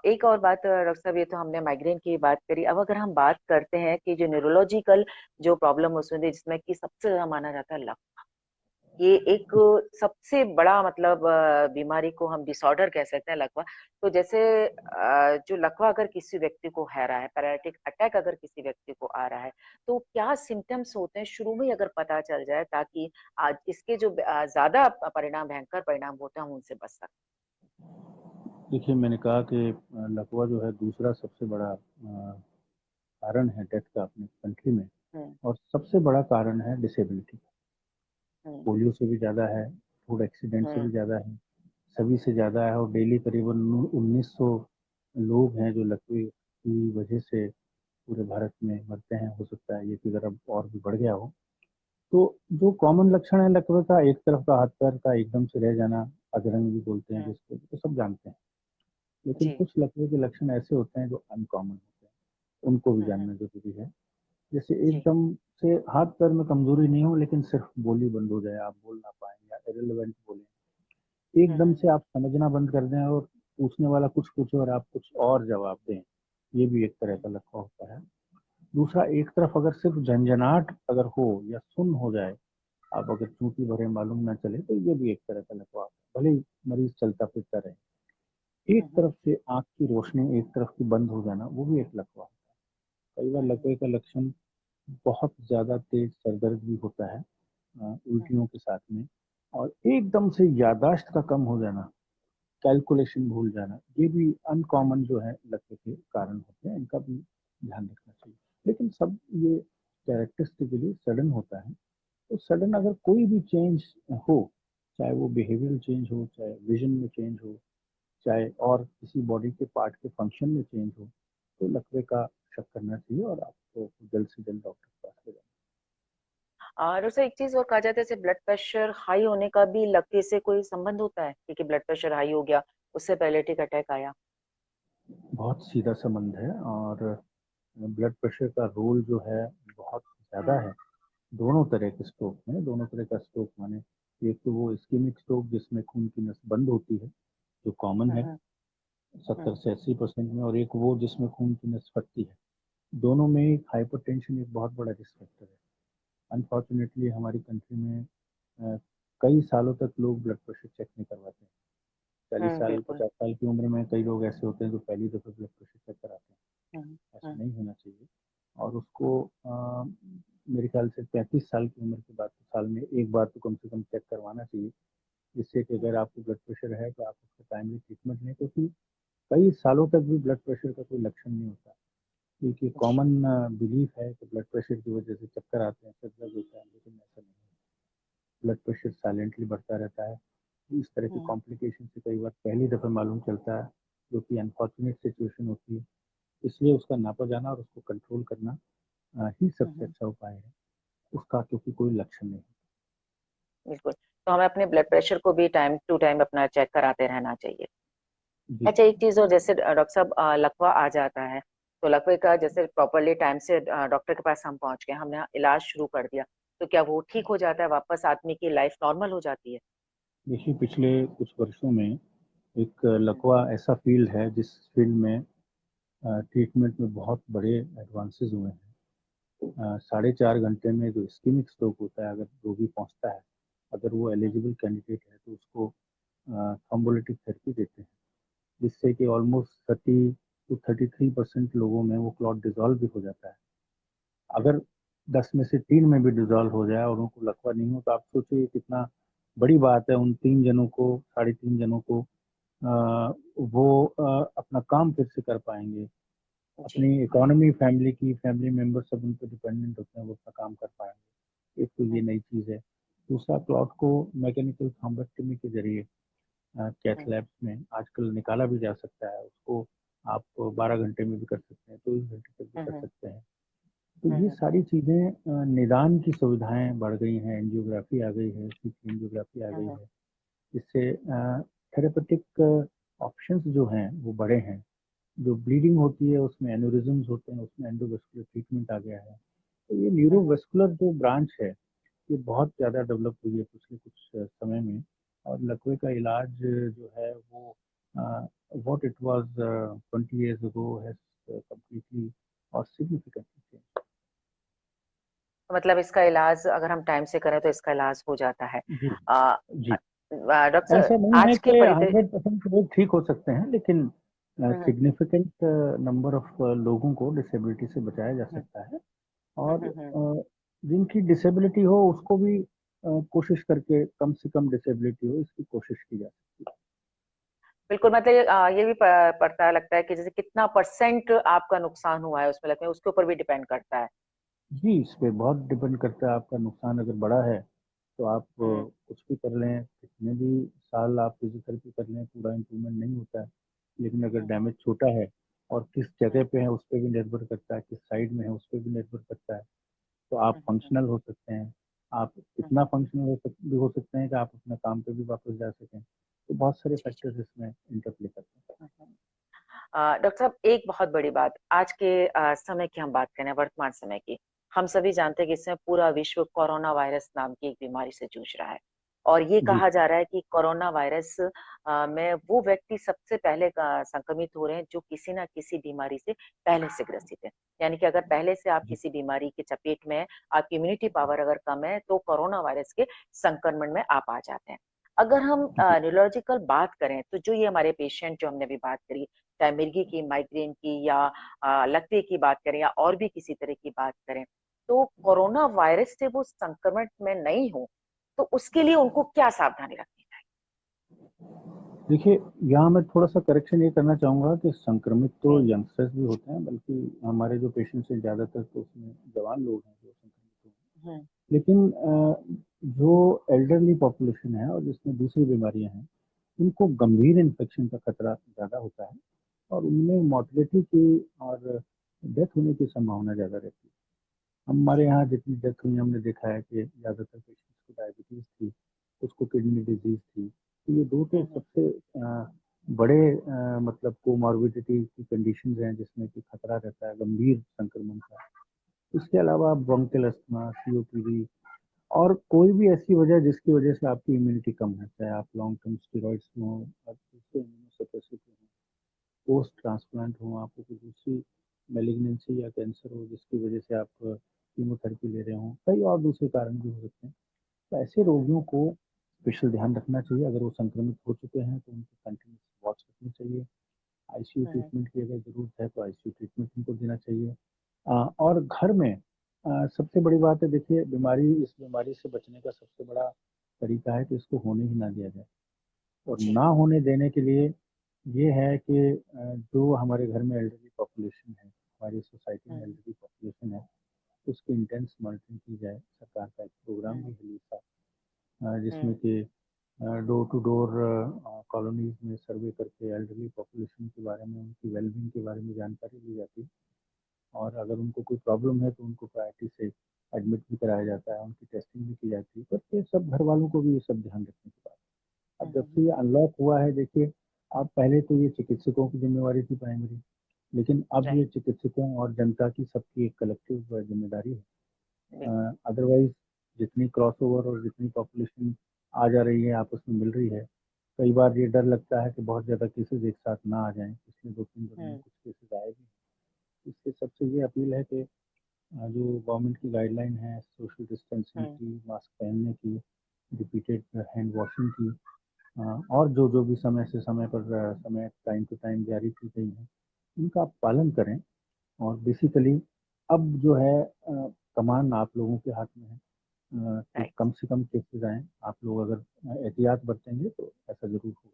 एक और बात डॉक्टर साहब, ये तो हमने माइग्रेन की बात करी, अब अगर हम बात करते हैं कि जो न्यूरोलॉजिकल जो प्रॉब्लम उसमें जिसमें कि सबसे ज्यादा माना जाता है, ये एक सबसे बड़ा मतलब बीमारी को हम डिसऑर्डर कह सकते हैं, लकवा। तो जैसे जो लकवा अगर किसी व्यक्ति को है रहा है, पैरालिटिक अटैक अगर किसी व्यक्ति को आ रहा है, तो क्या सिम्टम्स होते हैं शुरू में ही अगर पता चल जाए, ताकि आज इसके जो ज्यादा परिणाम, भयंकर परिणाम होते हैं, हम उनसे बच सकते देखिए, मैंने कहा कि लकवा जो है दूसरा सबसे बड़ा कारण है डेथ का अपने कंट्री में, हैं? हम्म। और सबसे बड़ा कारण है डिसेबिलिटी। हम्म। पोलियो से भी ज़्यादा है, फूड एक्सीडेंट से भी हम्म। ज़्यादा है, सभी से ज़्यादा है, और डेली करीबन 1900 लोग हैं जो लकवे की वजह से पूरे भारत में मरते हैं। हो सकता है ये फिगर अब और भी बढ़ गया हो। तो जो कॉमन लक्षण है लकवे का, एक तरफ का हाथ पैर का एकदम से रह जाना, अधरंग भी बोलते हैं हम्म। जिसको, तो सब जानते हैं। लेकिन जी। कुछ लकवे के लक्षण ऐसे होते हैं जो अनकॉमन होते हैं, उनको भी हम्म। जानना जरूरी है। जैसे जी। एकदम से हाथ पैर में कमजोरी नहीं हो, लेकिन सिर्फ बोली बंद हो जाए, आप बोल ना पाए या इरेलीवेंट बोले, एकदम हम्म। से आप समझना बंद कर दें, और पूछने वाला कुछ पूछे और आप कुछ और जवाब दें, ये भी एक तरह हम्म। का लकवा होता है। दूसरा, एक तरफ अगर सिर्फ झंझनाहट अगर हो या सुन हो जाए, आप अगर चूंकि भरे मालूम ना चले, तो ये भी एक तरह का लकवा होता है, भले ही मरीज चलता फिरता रहे। एक हम्म। तरफ से आंख की रोशनी एक तरफ की बंद हो जाना, वो भी एक लकवा है। कई बार हम्म। लकवे का लक्षण बहुत ज्यादा तेज सरदर्द भी होता है, हम्म। उल्टियों के साथ में, और एकदम से यादाश्त का कम हो जाना, कैलकुलेशन भूल जाना, ये भी अनकॉमन जो है लकवे के कारण होते हैं। इनका भी ध्यान रखना चाहिए। लेकिन सब ये कैरेक्टरिस्टिकली सडन होता है। तो सडन अगर कोई भी चेंज हो, चाहे वो बिहेवियरल चेंज हो, चाहे विजन में चेंज हो, चाहे और किसी बॉडी के पार्ट के फंक्शन में चेंज हो, तो लकवे का शक करना चाहिए, और आपको जल्द से जल्द डॉक्टर के पास ले जाना और उसे एक चीज और कहा जाता है, जैसे ब्लड प्रेशर हाई होने का भी लकवे से कोई संबंध होता है, क्योंकि ब्लड प्रेशर हाई हो गया, उससे पैलेटिक अटैक आया? चाहिए। बहुत सीधा संबंध है, और ब्लड प्रेशर का रोल जो है बहुत ज़्यादा हम्म। है दोनों तरह के स्ट्रोक में। दोनों तरह का स्ट्रोक माने, एक तो वो इस्कीमिक स्ट्रोक जिसमें खून की नस बंद होती है, जो कॉमन है हम्म। 70 हम्म। से 80% में, और एक वो जिसमें खून की नस फटती है, दोनों में हाइपरटेंशन एक बहुत बड़ा रिस्क फैक्टर है। अनफॉर्चुनेटली हमारी कंट्री में अ, कई सालों तक लोग ब्लड प्रेशर चेक नहीं करवाते हैं। 40 साल बिल्कुल। 50 साल की उम्र में कई लोग ऐसे होते हैं जो पहली दफ़ा ब्लड प्रेशर चेक कराते हैं। हम्म। ऐसा हम्म। नहीं होना चाहिए। और उसको मेरे ख्याल से 35 साल की उम्र के बाद तो साल में एक बार तो कम से कम चेक करवाना चाहिए, जिससे कि अगर हम्म। आपको ब्लड प्रेशर है तो आप उसका टाइमली ट्रीटमेंट लें, क्योंकि कई सालों तक भी ब्लड प्रेशर का कोई लक्षण नहीं होता। क्योंकि जी। कॉमन बिलीफ है कि ब्लड प्रेशर की वजह से चक्कर आते हैं, सर दर्द होता है, लेकिन ऐसा नहीं है। ब्लड प्रेशर साइलेंटली बढ़ता रहता है। इस तरह की हम्म। कॉम्प्लिकेशन से कई बार पहली दफ़ा मालूम चलता है, जो कि अनफॉर्चुनेट सिचुएशन होती है। इसलिए उसका नापा जाना और उसको कंट्रोल करना ही सबसे हम्म। अच्छा उपाय है। उसका क्योंकि कोई लक्षण नहीं। बिल्कुल, तो हमें अपने ब्लड प्रेशर को भी टाइम टू टाइम अपना चेक कराते रहना चाहिए। जी। अच्छा, एक चीज और, जैसे डॉक्टर साहब लकवा आ जाता है, तो लकवे का जैसे प्रॉपरली टाइम से डॉक्टर के पास हम पहुंच गए, हमने इलाज शुरू कर दिया, तो क्या वो ठीक हो जाता है, वापस आदमी की लाइफ नॉर्मल हो जाती है? देखिए, पिछले कुछ वर्षों में एक हम्म। लकवा ऐसा फील्ड है जिस फील्ड में ट्रीटमेंट में बहुत बड़े एडवांसेस हुए हैं। 4.5 घंटे में जो इस्कीमिक स्ट्रोक होता है, अगर रोगी पहुंचता है, अगर वो हम्म। एलिजिबल कैंडिडेट है तो उसको थ्रोम्बोलिटिक थेरेपी देते हैं, जिससे कि ऑलमोस्ट 30 to 33% लोगों में वो क्लॉट डिजॉल्व भी हो जाता है। हम्म। अगर 10 में से 3 में भी डिजॉल्व हो जाए और उनको लकवा नहीं हो, तो आप सोचिए कितना बड़ी बात है। उन 3 जनों को, 3.5 जनों को वो अपना काम फिर से कर पाएंगे। जी। अपनी इकोनॉमी, फैमिली की, फैमिली मेंबर सब उन पर डिपेंडेंट होते हैं, वो अपना काम कर पाएंगे। एक तो ये हम्म। नई चीज़ है। दूसरा, क्लॉट को मैकेनिकल थ्रोम्बेक्टमी के जरिए कैथ हम्म। लैब्स में आजकल निकाला भी जा सकता है। उसको आप 12 घंटे में भी कर सकते हैं, 24 घंटे तक भी कर हम्म। सकते हैं। तो ये हम्म। सारी चीज़ें, निदान की सुविधाएं बढ़ गई हैं, एंजियोग्राफी आ गई है, सीटी एंजियोग्राफी आ गई हम्म। है। इससे थेरेपेटिक ऑप्शंस जो हैं वो बड़े हैं। जो ब्लीडिंग होती है उसमें एन्यूरिज्म्स होते हैं, उसमें एंडोवेस्कुलर ट्रीटमेंट आ गया है। तो ये हम्म। न्यूरोवेस्कुलर जो ब्रांच है, ये बहुत ज़्यादा डेवलप हुई है पिछले कुछ समय में। और लकवे का इलाज जो है वो what it was 20 years ago has completely और सिग्निफिकेंटली चेंज। तो मतलब इसका इलाज अगर हम टाइम से करें तो इसका इलाज हो जाता है। जी। जी। डॉक्टर साहब, ऐसा नहीं है आज कि के परिदृश्य। 100% लोग ठीक हो सकते हैं, लेकिन हम्म। सिग्निफिकेंट नंबर ऑफ लोगों को डिसेबिलिटी से बचाया जा हम्म। सकता है। हम्म। और जिनकी डिसेबिलिटी हो उसको भी कोशिश करके कम से कम डिसेबिलिटी हो इसकी कोशिश की जा सकती बिल्कुल, मतलब ये भी पता लगता है कि जैसे कितना परसेंट आपका नुकसान हुआ है उसमें, लगता है उसके ऊपर भी डिपेंड करता है। है। जी, इस पे बहुत डिपेंड करता है। आपका नुकसान अगर बड़ा है तो आप हम्म। कुछ भी कर लें, कितने भी साल आप फिजियोथेरेपी कर लें, पूरा इम्प्रूवमेंट नहीं होता है। लेकिन अगर हम्म। डैमेज छोटा है और किस जगह हम्म। पे है उस पर भी निर्भर करता है, किस साइड में है उस पर भी निर्भर करता है, तो आप हम्म। फंक्शनल हो सकते हैं। आप इतना हम्म। फंक्शनल हो सकते हैं कि आप अपने काम पे भी वापस जा सकें। तो बहुत सारे जी जी। फैक्टर्स इसमें इंटरप्ले करते हैं। हम्म। डॉक्टर साहब, एक बहुत बड़ी बात, आज के समय की हम बात करें, वर्तमान समय की, हम सभी जानते हैं कि इस समय पूरा विश्व कोरोना वायरस नाम की एक बीमारी से जूझ रहा है। और ये जी। कहा जा रहा है कि कोरोना वायरस में वो व्यक्ति सबसे पहले संक्रमित हो रहे हैं जो किसी ना किसी बीमारी से पहले से ग्रसित है। यानी कि अगर पहले से आप जी। किसी बीमारी के चपेट में हैं, आपकी इम्यूनिटी पावर अगर कम है, तो कोरोना वायरस के संक्रमण में आप आ जाते हैं। अगर हम जी। न्यूरोलॉजिकल बात करें, तो जो ये हमारे पेशेंट जो हमने अभी बात करी, चाहे मिर्गी की, माइग्रेन की, या लकवे की बात करें, या और भी किसी तरह की बात करें, तो कोरोना वायरस से वो संक्रमण में नहीं हो, तो उसके लिए उनको क्या सावधानी रखनी चाहिए? देखिए, यहाँ मैं थोड़ा सा करेक्शन ये करना चाहूँगा कि संक्रमित तो जी। यंगस्टर्स भी होते हैं, बल्कि हमारे जो पेशेंट्स हैं ज़्यादातर तो उसमें जवान लोग हैं जो संक्रमित हुए हैं। हम्म। लेकिन जो एल्डरली पॉपुलेशन है और जिसमें दूसरी बीमारियां हैं, उनको गंभीर इन्फेक्शन का खतरा ज़्यादा होता है और उनमें मोर्टेलिटी की और डेथ होने की संभावना ज़्यादा रहती है। हमारे जी। यहाँ जितनी डेथ हुई हमने देखा है कि ज़्यादातर पेशेंट्स को डायबिटीज़ थी, उसको किडनी डिजीज़ थी। तो ये दो तो हम्म। सबसे बड़े मतलब कोमॉर्बिडिटी की कंडीशंस हैं जिसमें कि खतरा रहता है गंभीर संक्रमण का। इसके अलावा ब्रोंकियल अस्थमा, सीओपीडी और कोई भी ऐसी वजह जिसकी वजह से आपकी इम्यूनिटी कम है, चाहे आप लॉन्ग टर्म स्टेरॉइड्स हो, आप दूसरे इम्यूनोसप्रेसिव हो, पोस्ट ट्रांसप्लांट हो, आपको कोई दूसरी मेलिग्नेंसी या कैंसर हो जिसकी वजह से आप कीमोथेरेपी ले रहे हो, कई और दूसरे कारण भी हो सकते हैं। तो ऐसे रोगियों को स्पेशल ध्यान रखना चाहिए। अगर वो संक्रमित हो चुके हैं तो उनकी कंटिन्यूस वॉच रखनी चाहिए। आईसीयू हम्म। ट्रीटमेंट की अगर ज़रूरत है तो आईसीयू ट्रीटमेंट उनको देना चाहिए। और घर में सबसे बड़ी बात है, देखिए इस बीमारी से बचने का सबसे बड़ा तरीका है कि इसको होने ही ना दिया जाए। और जी। ना होने देने के लिए ये है कि जो हमारे घर में एल्डरली पॉपुलेशन है, हमारी सोसाइटी में हम्म। एल्डरली पॉपुलेशन है, उसकी इंटेंस मॉनिटरिंग की जाए। सरकार का एक प्रोग्राम हम्म। भी है लीसा, जिसमें हम्म। कि डोर टू डोर कॉलोनीज में सर्वे करके एल्डरली पॉपुलेशन के बारे में, उनकी वेलबींग के बारे में जानकारी ली जाती है। और अगर उनको कोई प्रॉब्लम है तो उनको प्रायोरिटी से एडमिट भी कराया जाता है, उनकी टेस्टिंग भी की जाती है। पर ये सब घर वालों को भी ये सब ध्यान रखने की बात है। अब जब से हम्म। ये अनलॉक हुआ है, देखिए, अब पहले तो ये चिकित्सकों की जिम्मेवारी थी प्राइमरी, लेकिन अब ये राइट। चिकित्सकों और जनता की सबकी एक कलेक्टिव जिम्मेदारी है। बिल्कुल। अदरवाइज जितनी क्रॉस ओवर और जितनी पॉपुलेशन आ जा रही है, आपस में मिल रही है, कई बार ये डर लगता है कि बहुत ज़्यादा केसेस एक साथ ना आ जाएं। पिछले 2-3 दिनों में हम्म। कुछ केसेस आए भी। इससे सबसे ये अपील है कि जो गवर्नमेंट की गाइडलाइन है सोशल डिस्टेंसिंग हम्म। की, मास्क पहनने की, रिपीटेड हैंड वॉशिंग की, और जो जो भी समय से समय पर समय टाइम टू टाइम जारी की गई है, उनका आप पालन करें। और बेसिकली अब जो है कमान आप लोगों के हाथ में है कि राइट। कम से कम केसेस आए। आप लोग अगर एहतियात बरतेंगे तो ऐसा जरूर होगा।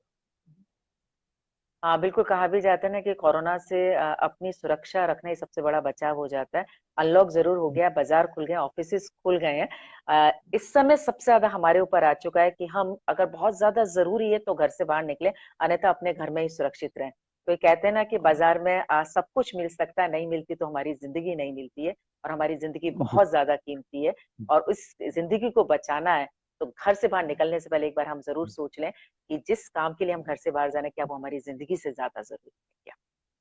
हाँ, बिल्कुल कहा भी जाता है ना कि कोरोना से अपनी सुरक्षा रखना ही सबसे बड़ा बचाव हो जाता है। अनलॉक ज़रूर हो गया, बाज़ार खुल गए, ऑफ़िसेज़ खुल गए हैं। इस समय सबसे ज़्यादा हमारे ऊपर आ चुका है कि हम अगर बहुत ज़्यादा ज़रूरी है तो घर से बाहर निकलें, अन्यथा अपने घर में ही सुरक्षित रहें। तो ये कहते हैं ना कि बाज़ार में सब कुछ मिल सकता है, नहीं मिलती तो हमारी ज़िंदगी नहीं मिलती है और हमारी ज़िंदगी जी। बहुत ज़्यादा कीमती है और उस ज़िंदगी को बचाना है, तो घर से बाहर निकलने से पहले एक बार हम ज़रूर सोच लें कि जिस काम के लिए हम घर से बाहर जा रहे हैं, क्या वो हमारी ज़िंदगी से ज़्यादा ज़रूरी है क्या?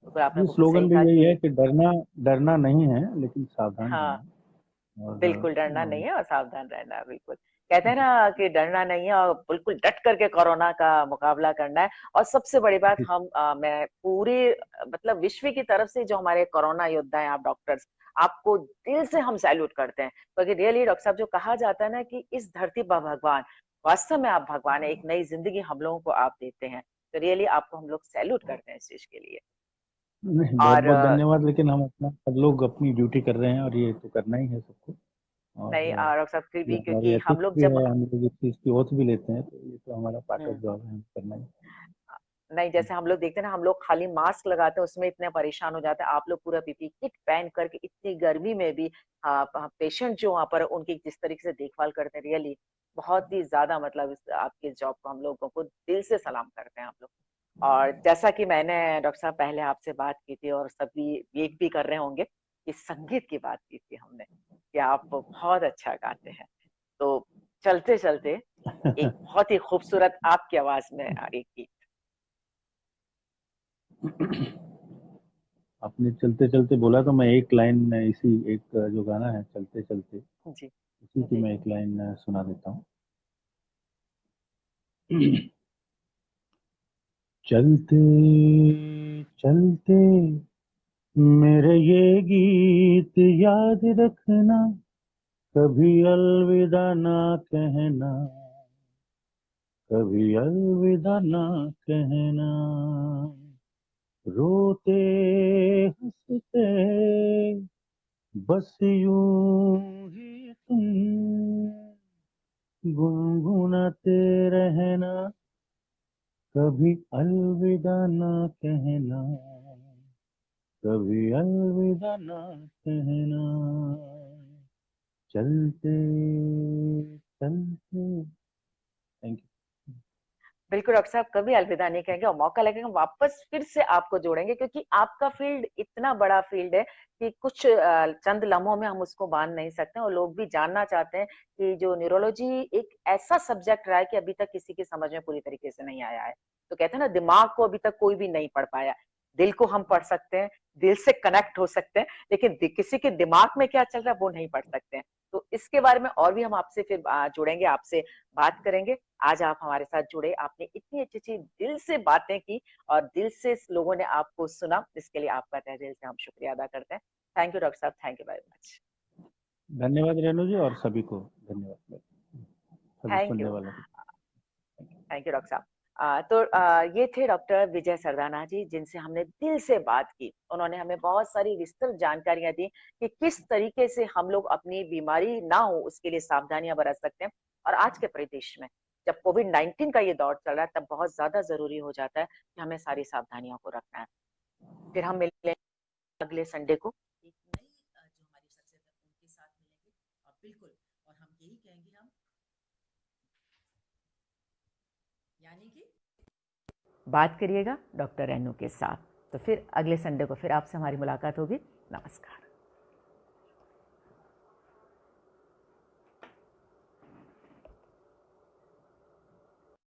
तो आपने ये बिल्कुल सही स्लोगन भी कहा यही है कि कि डरना डरना नहीं है, लेकिन सावधान हाँ, रहना। और बिल्कुल डरना नहीं है और सावधान रहना है, बिल्कुल। कहते हैं ना कि डरना नहीं है और बिल्कुल डट करके कोरोना का मुकाबला करना है और सबसे बड़ी बात मैं पूरे मतलब विश्व की तरफ से जो हमारे कोरोना योद्धा हैं, आप डॉक्टर्स, आपको दिल से हम सैल्यूट करते हैं। क्योंकि रियली डॉक्टर साहब जो कहा जाता है ना कि इस धरती पर भगवान, वास्तव में आप भगवान हैं, एक नई ज़िंदगी हम लोगों को आप देते हैं। तो रियली आपको हम लोग सैल्यूट करते हैं इस चीज़ के लिए। नहीं, बहुत और बहुत धन्यवाद। लेकिन हम अपना सब लोग अपनी ड्यूटी कर रहे हैं और ये तो करना ही है सबको। और नहीं डॉक्टर साहब फिर ये भी हमारी क्योंकि हम एथिक्स लोग भी जब है, हम लोग इस चीज़ की ओथ भी लेते हैं, तो ये तो हमारा पार्ट ऑफ हुँ। जॉब है, हमें करना ही नहीं, जैसे हम लोग देखते हैं ना, हम लोग खाली मास्क लगाते हैं, उसमें इतने परेशान हो जाते हैं। आप लोग पूरा पीपी किट पहन करके इतनी गर्मी में भी पेशेंट जो वहाँ पर उनकी जिस तरीके से देखभाल करते हैं, रियली बहुत ही ज़्यादा मतलब इस आपकी जॉब को हम लोगों को दिल से सलाम करते हैं हम लोग। और जैसा कि मैंने डॉक्टर साहब पहले आपसे बात की थी और सभी ये भी कर रहे होंगे कि संगीत की बात की थी हमने, कि आप बहुत अच्छा गाते हैं। तो चलते-चलते एक बहुत ही खूबसूरत आपकी आवाज़ में एक गीत। आपने चलते चलते बोला तो मैं एक लाइन इसी एक जो गाना है चलते चलते, जी, उसी की जी। मैं एक लाइन सुना देता हूँ। चलते चलते मेरे ये गीत याद रखना, कभी अलविदा ना कहना, कभी अलविदा ना कहना। रोते हंसते बस यूं ही तुम गुनगुनाते रहना, कभी अलविदा ना कहना, कभी अलविदा ना कहना। चलते चलते। थैंक बिल्कुल डॉक्टर साहब कभी अलविदा नहीं कहेंगे और मौका लगेगा वापस फिर से आपको जोड़ेंगे क्योंकि आपका फील्ड इतना बड़ा फील्ड है कि कुछ चंद लम्हों में हम उसको बांध नहीं सकते और लोग भी जानना चाहते हैं कि जो न्यूरोलॉजी एक ऐसा सब्जेक्ट रहा है कि अभी तक किसी की समझ में पूरी तरीके से नहीं आया है। तो कहते हैं ना दिमाग को अभी तक कोई भी नहीं पढ़ पाया। दिल को हम पढ़ सकते हैं, दिल से कनेक्ट हो सकते हैं, लेकिन किसी के दिमाग में क्या चल रहा है वो नहीं पढ़ सकते हैं। तो इसके बारे में और भी हम आपसे फिर जुड़ेंगे, आपसे बात करेंगे। आज आप हमारे साथ जुड़े, आपने इतनी अच्छी-अच्छी दिल से बातें की और दिल से लोगों ने आपको सुना, इसके लिए आपका तहे दिल से हम शुक्रिया अदा करते हैं। थैंक यू डॉक्टर साहब, थैंक यू वेरी मच। धन्यवाद रेणु जी, और सभी को धन्यवाद, सभी थैंक सुनने यू। वालों को। थैंक यू डॉक्टर साहब। ये थे डॉक्टर विजय सरदाना जी, जिनसे हमने दिल से बात की। उन्होंने हमें बहुत सारी विस्तृत जानकारियां दी कि किस तरीके से हम लोग अपनी बीमारी ना हो उसके लिए सावधानियां बरत सकते हैं। और आज के परिदृश्य में जब कोविड-19 का ये दौर चल रहा है, तब बहुत ज्यादा जरूरी हो जाता है कि हमें सारी सावधानियों को रखना है। फिर हम मिलेंगे अगले संडे को एक नई जो हमारी शख्सियत है उनके साथ मिलेंगे। और बिल्कुल, और हम यही कहेंगे, हम यानी कि बात करिएगा डॉक्टर रेनू के साथ। तो फिर अगले संडे को फिर आपसे हमारी मुलाकात होगी। नमस्कार।